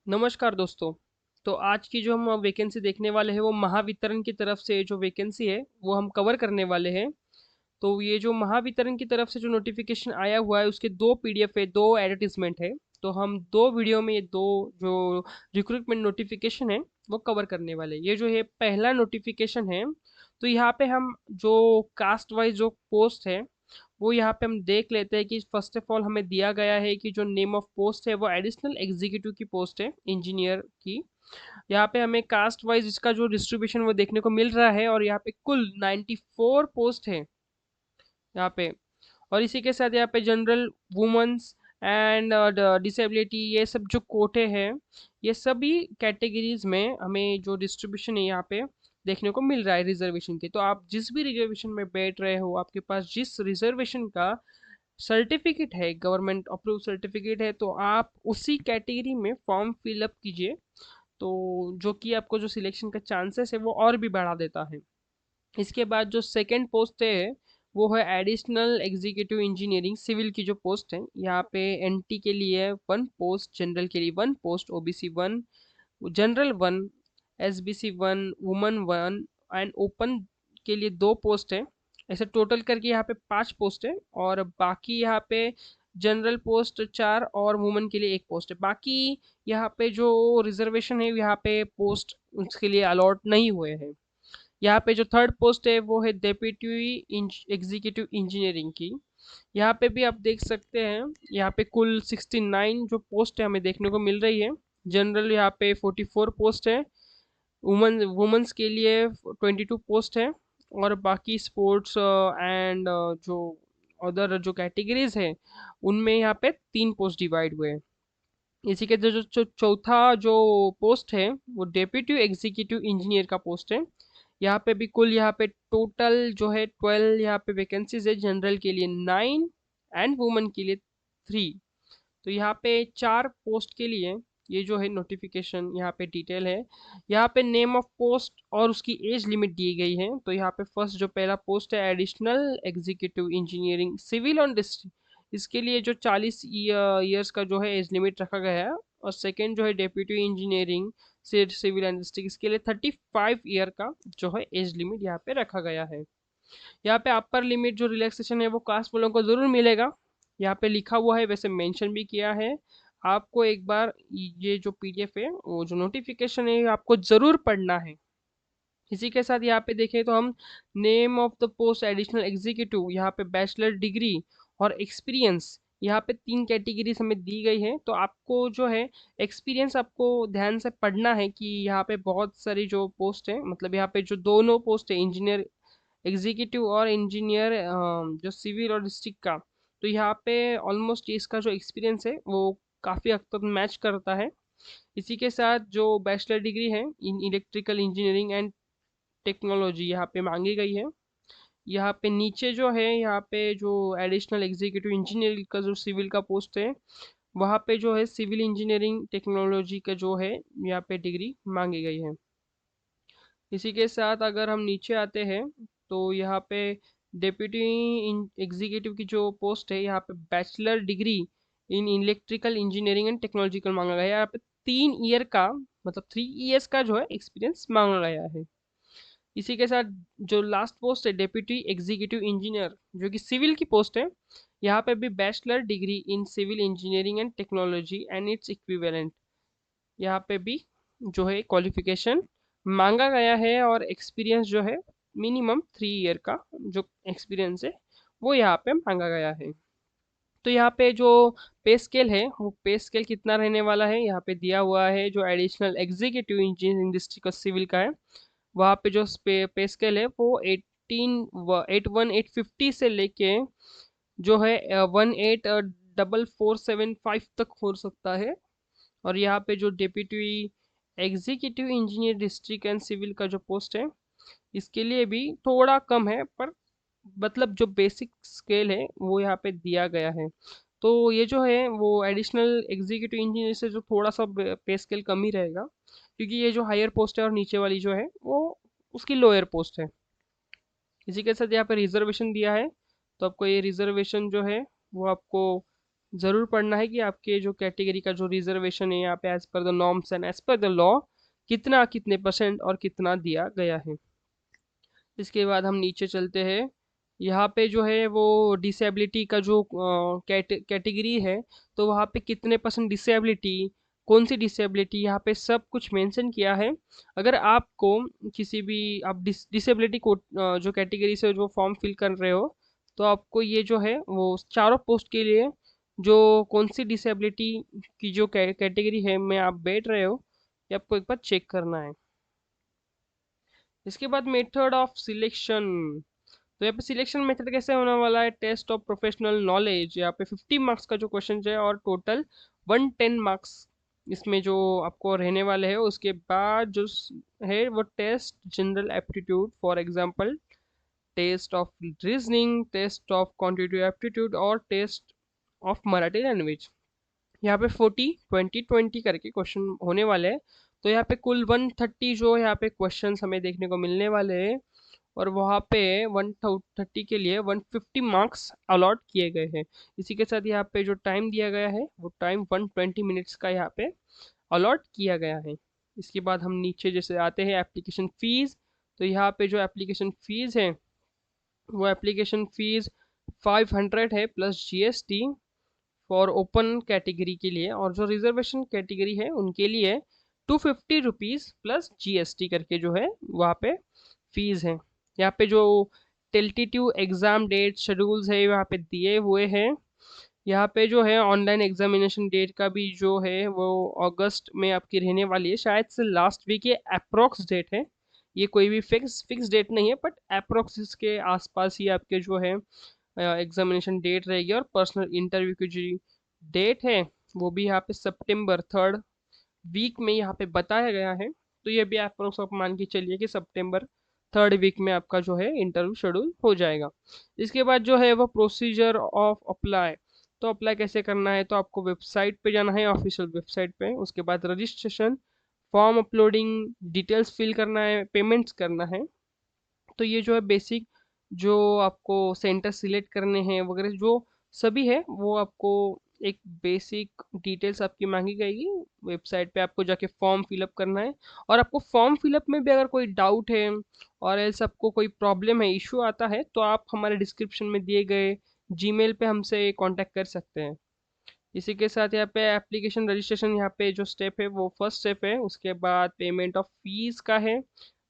नमस्कार दोस्तों। तो आज की जो हम वैकेंसी देखने वाले हैं वो महावितरण की तरफ से जो वैकेंसी है वो हम कवर करने वाले हैं। तो ये जो महावितरण की तरफ से जो नोटिफिकेशन आया हुआ है उसके दो पीडीएफ है, दो एडवर्टीजमेंट है। तो हम दो वीडियो में ये दो जो रिक्रूटमेंट नोटिफिकेशन है वो कवर करने वाले हैं। ये जो है पहला नोटिफिकेशन है। तो यहाँ पे हम जो कास्ट वाइज जो पोस्ट है वो यहाँ पे हम देख लेते हैं कि फर्स्ट ऑफ ऑल हमें दिया गया है कि जो नेम ऑफ पोस्ट है वो एडिशनल एग्जीक्यूटिव की पोस्ट है, इंजीनियर की। यहाँ पे हमें कास्ट वाइज इसका जो डिस्ट्रीब्यूशन वो देखने को मिल रहा है और यहाँ पे कुल 94 पोस्ट है यहाँ पे। और इसी के साथ यहाँ पे जनरल, वुमेन्स एंड डिसेबिलिटी, ये सब जो कोटे हैं ये सभी कैटेगरीज में हमें जो डिस्ट्रीब्यूशन है यहाँ पे देखने को मिल रहा है रिजर्वेशन के। तो आप जिस भी रिजर्वेशन में बैठ रहे हो, आपके पास जिस रिजर्वेशन का सर्टिफिकेट है, गवर्नमेंट अप्रूव सर्टिफिकेट है, तो आप उसी कैटेगरी में फॉर्म फिलअप कीजिए। तो जो कि आपको जो सिलेक्शन का चांसेस है वो और भी बढ़ा देता है। इसके बाद जो सेकंड पोस्ट है वो है एडिशनल एग्जीक्यूटिव इंजीनियरिंग सिविल की जो पोस्ट है। यहाँ पे एनटी के लिए 1 पोस्ट, जनरल के लिए 1 post, OBC 1, general 1, SBC 1, woman 1 and open के लिए 2 पोस्ट है। ऐसे टोटल करके यहाँ पे 5 पोस्ट है। और बाकी यहाँ पे जनरल पोस्ट 4 और वुमन के लिए 1 पोस्ट है। बाकी यहाँ पे जो रिजर्वेशन है यहाँ पे पोस्ट उसके लिए अलॉट नहीं हुए हैं। यहाँ पे जो थर्ड पोस्ट है वो है डेप्यूटी एग्जीक्यूटिव इंजीनियरिंग की। यहाँ पे भी आप देख सकते हैं, यहाँ पे कुल 69 जो पोस्ट है हमें देखने को मिल रही है। जनरल यहाँ पे 44 पोस्ट है, वुमेन्स के लिए 22 पोस्ट है। और बाकी स्पोर्ट्स एंड जो अदर जो कैटेगरीज है उनमें यहाँ पे 3 पोस्ट डिवाइड हुए हैं। इसी के जो चौथा जो पोस्ट है वो डेप्यूटी एग्जीक्यूटिव इंजीनियर का पोस्ट है। यहाँ पे भी कुल यहाँ पे टोटल जो है 12 यहाँ पे वैकेंसीज है। जनरल के लिए 9 एंड वुमेन के लिए 3। तो यहाँ पे 4 पोस्ट के लिए ये जो है नोटिफिकेशन यहाँ पे डिटेल है। यहाँ पे नेम ऑफ पोस्ट और उसकी एज लिमिट दी गई है। तो यहाँ पे फर्स्ट जो पहला पोस्ट है additional executive engineering civil on district, इसके लिए जो 40 ईयर्स का जो है एज लिमिट रखा गया है। और सेकेंड जो है deputy engineering civil and district, इसके लिए 35 ईयर का जो है एज लिमिट यहाँ पे रखा गया है। यहाँ पे अपर लिमिट जो रिलैक्सेशन है वो कास्ट वालों को जरूर मिलेगा, यहाँ पे लिखा हुआ है, वैसे मेंशन भी किया है। आपको एक बार ये जो पीडीएफ है वो जो नोटिफिकेशन है आपको जरूर पढ़ना है। इसी के साथ यहाँ पे देखें तो हम name of the post additional executive, यहाँ पे बैचलर डिग्री और एक्सपीरियंस, यहाँ पे 3 कैटेगरीज हमें दी गई है। तो आपको जो है एक्सपीरियंस आपको ध्यान से पढ़ना है कि यहाँ पे बहुत सारी जो पोस्ट है, मतलब यहाँ पे जो दोनों पोस्ट है इंजीनियर एग्जीक्यूटिव और इंजीनियर जो सिविल और डिस्ट्रिक्ट का, तो यहाँ पे ऑलमोस्ट इसका जो एक्सपीरियंस है वो काफ़ी हद तक मैच करता है। इसी के साथ जो बैचलर डिग्री है in electrical engineering and technology यहाँ पे मांगी गई है। यहाँ पे नीचे जो है यहाँ पे जो एडिशनल एग्जीक्यूटिव इंजीनियर का जो सिविल का पोस्ट है वहाँ पे जो है सिविल इंजीनियरिंग टेक्नोलॉजी का जो है यहाँ पे डिग्री मांगी गई है। इसी के साथ अगर हम नीचे आते हैं तो यहाँ पे डेप्यूटी एग्जीक्यूटिव की जो पोस्ट है यहाँ पे bachelor degree in electrical engineering and technological मांगा गया है। यहाँ पे 3 ईयर का, मतलब 3 ईयर्स का जो है एक्सपीरियंस मांगा गया है। इसी के साथ जो लास्ट पोस्ट है डेप्यूटी एग्जीक्यूटिव इंजीनियर जो कि सिविल की पोस्ट है, यहाँ पे भी bachelor degree in civil engineering and technology and its equivalent, यहाँ पे भी जो है क्वालिफिकेशन मांगा गया है। और एक्सपीरियंस जो है मिनिमम 3 ईयर का जो एक्सपीरियंस है वो यहाँ पे मांगा गया है। तो यहाँ पे जो पे स्केल है वो पे स्केल कितना रहने वाला है यहाँ पे दिया हुआ है। जो एडिशनल एग्जीक्यूटिव इंजीनियरिंग डिस्ट्रिक्ट का सिविल का है वहाँ पे जो पे स्केल है वो 850 से लेके जो है 184475 तक हो सकता है। और यहाँ पे जो deputy executive engineer district and civil का जो पोस्ट है इसके लिए भी थोड़ा कम है, पर मतलब जो बेसिक स्केल है वो यहाँ पे दिया गया है। तो ये जो है वो एडिशनल एग्जीक्यूटिव इंजीनियर से जो थोड़ा सा पे स्केल कम ही रहेगा, क्योंकि ये जो हायर पोस्ट है और नीचे वाली जो है वो उसकी लोअर पोस्ट है। इसी के साथ यहाँ पे रिजर्वेशन दिया है। तो आपको ये रिजर्वेशन जो है वो आपको ज़रूर पढ़ना है कि आपके जो कैटेगरी का जो रिजर्वेशन है यहाँ पे as per the norms and as per the law कितना कितने परसेंट और कितना दिया गया है। इसके बाद हम नीचे चलते हैं। यहाँ पे जो है वो डिसेबिलिटी का जो कैटेगरी है, तो वहाँ पे कितने परसेंट डिसेबिलिटी, कौन सी डिसेबिलिटी, यहाँ पे सब कुछ मेंशन किया है। अगर आपको किसी भी आप डिसेबिलिटी को जो कैटेगरी से जो फॉर्म फिल कर रहे हो, तो आपको ये जो है वो चारों पोस्ट के लिए जो कौन सी डिसेबिलिटी की जो कैटेगरी है में आप बैठ रहे हो, ये आपको एक बार चेक करना है। इसके बाद मेथड ऑफ सिलेक्शन। तो यहाँ पे सिलेक्शन मेथड कैसे होने वाला है, टेस्ट ऑफ प्रोफेशनल नॉलेज, यहाँ पे 50 मार्क्स का जो क्वेश्चन है और टोटल 110 मार्क्स इसमें जो आपको रहने वाले हैं। उसके बाद जो है वो test general aptitude, for example test of reasoning, test of quantitative aptitude और टेस्ट ऑफ मराठी लैंग्वेज। यहाँ पे 40 20 20 करके क्वेश्चन होने वाले हैं। तो यहाँ पे कुल 130 जो यहाँ पे क्वेश्चंस हमें देखने को मिलने वाले हैं, और वहाँ पे 130 के लिए 150 मार्क्स अलॉट किए गए हैं। इसी के साथ यहाँ पे जो टाइम दिया गया है वो टाइम 120 मिनट्स का यहाँ पे अलॉट किया गया है। इसके बाद हम नीचे जैसे आते हैं एप्लीकेशन फीस। तो यहाँ पे जो एप्लीकेशन फीस है वो एप्लीकेशन फीस 500 है plus GST for open category के लिए, और जो रिजर्वेशन कैटेगरी है उनके लिए 250 रुपीज़ प्लस जीएसटी करके जो है वहाँ पे फीस है। यहाँ पे जो टेल्टेटिव एग्ज़ाम डेट शेड्यूल्स है वहाँ पे दिए हुए हैं। यहाँ पे जो है ऑनलाइन एग्जामिनेशन डेट का भी जो है वो अगस्त में आपकी रहने वाली है, शायद से लास्ट वीक, ये अप्रोक्स डेट है, ये कोई भी फिक्स डेट नहीं है, बट अप्रोक्स इसके आसपास ही आपके जो है एग्जामिनेशन डेट रहेगी। और पर्सनल इंटरव्यू की जो डेट है वो भी यहाँ पे सितंबर 3rd वीक में यहाँ पे बताया गया है। तो ये भी अप्रोक्स आप मान के चलिए कि सितंबर 3rd वीक में आपका जो है इंटरव्यू शेड्यूल हो जाएगा। इसके बाद जो है वो प्रोसीजर ऑफ अप्लाई। तो अप्लाई कैसे करना है, तो आपको वेबसाइट पे जाना है, ऑफिशियल वेबसाइट पे। उसके बाद registration, form uploading, details fill करना है, पेमेंट्स करना है। तो ये जो है बेसिक जो आपको सेंटर सिलेक्ट करने हैं वगैरह जो सभी है वो आपको एक बेसिक डिटेल्स आपकी मांगी जाएगी। वेबसाइट पे आपको जाके फॉर्म फिलअप करना है, और आपको फॉर्म फिलअप में भी अगर कोई डाउट है और एल्स आपको कोई प्रॉब्लम है, इशू आता है, तो आप हमारे डिस्क्रिप्शन में दिए गए जीमेल पे हमसे कांटेक्ट कर सकते हैं। इसी के साथ यहाँ पे एप्लीकेशन रजिस्ट्रेशन, यहाँ पे जो स्टेप है वो फर्स्ट स्टेप है। उसके बाद पेमेंट ऑफ फीस का है,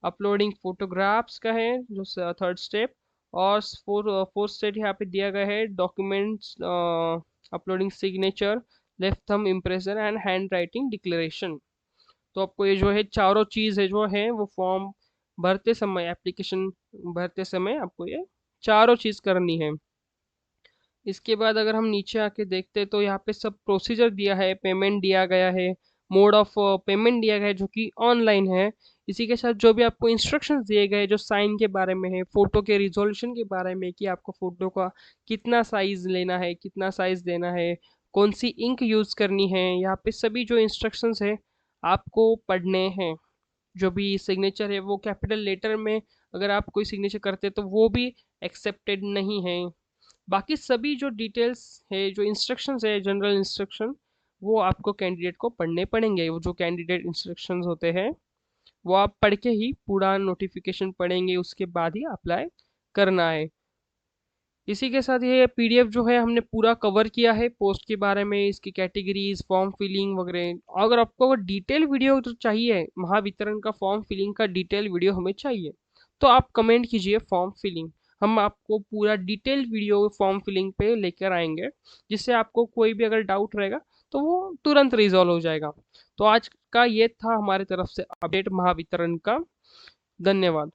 अपलोडिंग फोटोग्राफ्स का है जो 3rd स्टेप, और फोर्थ स्टेप यहाँ पे दिया गया है documents, uploading signature, left thumb impression and hand writing declaration. तो आपको ये जो है चारों चीज़ है जो है वो फॉर्म भरते समय, एप्लीकेशन भरते समय आपको ये चारों चीज़ करनी है। इसके बाद अगर हम नीचे आके देखते हैं तो यहाँ पे सब प्रोसीजर दिया है, पेमेंट दिया गया है, मोड ऑफ पेमेंट दिया गया है जो कि ऑनलाइन है। इसी के साथ जो भी आपको इंस्ट्रक्शंस दिए गए जो साइन के बारे में है, फोटो के रिजोल्यूशन के बारे में कि आपको फोटो का कितना साइज लेना है, कितना साइज देना है, कौन सी इंक यूज़ करनी है, यहाँ पे सभी जो इंस्ट्रक्शंस है आपको पढ़ने हैं। जो भी सिग्नेचर है वो कैपिटल लेटर में अगर आप कोई सिग्नेचर करते हैं तो वो भी एक्सेप्टेड नहीं है। बाकी सभी जो डिटेल्स है, जो इंस्ट्रक्शंस है, जनरल इंस्ट्रक्शन, वो आपको कैंडिडेट को पढ़ने पड़ेंगे। वो जो कैंडिडेट इंस्ट्रक्शंस होते हैं वो आप पढ़ के ही पूरा नोटिफिकेशन पढ़ेंगे, उसके बाद ही अप्लाई करना है। इसी के साथ ये पीडीएफ जो है हमने पूरा कवर किया है पोस्ट के बारे में, इसकी कैटेगरीज, फॉर्म फिलिंग वगैरह। अगर आपको डिटेल वीडियो तो चाहिए, महावितरण का फॉर्म फिलिंग का डिटेल वीडियो हमें चाहिए, तो आप कमेंट कीजिए फॉर्म फिलिंग, हम आपको पूरा डिटेल वीडियो फॉर्म फिलिंग पे लेकर आएंगे, जिससे आपको कोई भी अगर डाउट रहेगा तो वो तुरंत रिजॉल्व हो जाएगा। तो आज का ये था हमारे तरफ से अपडेट महावितरण का। धन्यवाद।